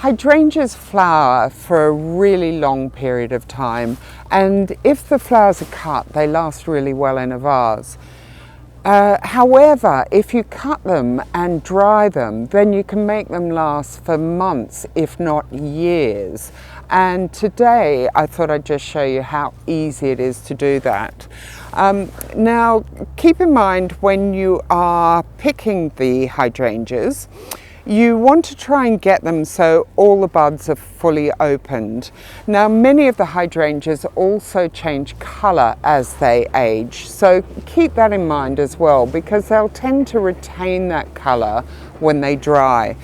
Hydrangeas flower for a really long period of time, and if the flowers are cut, they last really well in a vase. However, if you cut them and dry them, then you can make them last for months, if not years. And today I thought I'd just show you how easy it is to do that. Now, keep in mind when you are picking the hydrangeas, you want to try and get them so all the buds are fully opened. Now, many of the hydrangeas also change colour as they age, so keep that in mind as well, because they'll tend to retain that colour when they dry.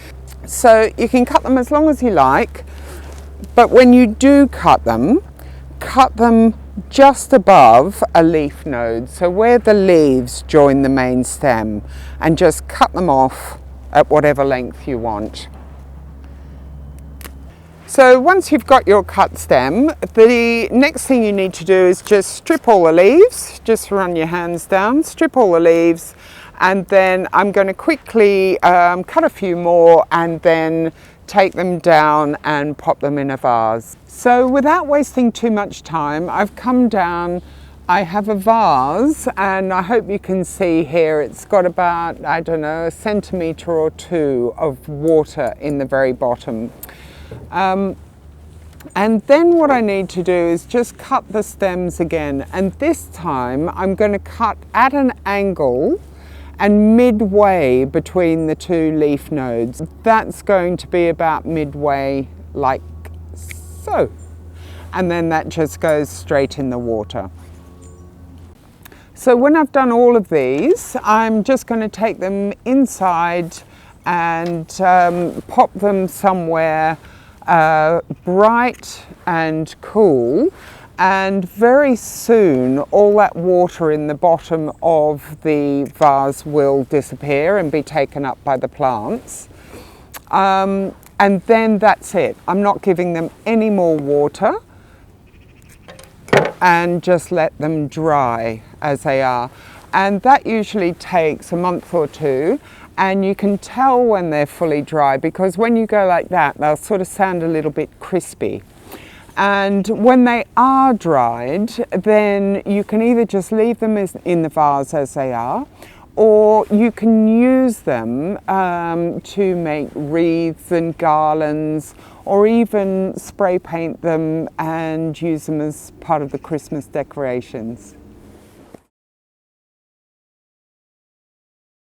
So you can cut them as long as you like, but when you do cut them just above a leaf node, so where the leaves join the main stem, and just cut them off at whatever length you want. So once you've got your cut stem, the next thing you need to do is just strip all the leaves. Just run your hands down, strip all the leaves, and then I'm going to quickly cut a few more and then take them down and pop them in a vase. So without wasting too much time, I've come down. I have a vase, and I hope you can see here it's got about, I don't know, a centimetre or two of water in the very bottom. And then what I need to do is just cut the stems again, and this time I'm going to cut at an angle and midway between the two leaf nodes. That's going to be about midway, like so. And then that just goes straight in the water. So when I've done all of these, I'm just going to take them inside and pop them somewhere bright and cool, and very soon all that water in the bottom of the vase will disappear and be taken up by the plants. And then that's it. I'm not giving them any more water, and just let them dry as they are. And that usually takes a month or two, and you can tell when they're fully dry, because when you go like that, they'll sort of sound a little bit crispy. And when they are dried, then you can either just leave them in the vase as they are, or you can use them to make wreaths and garlands, or even spray paint them and use them as part of the Christmas decorations.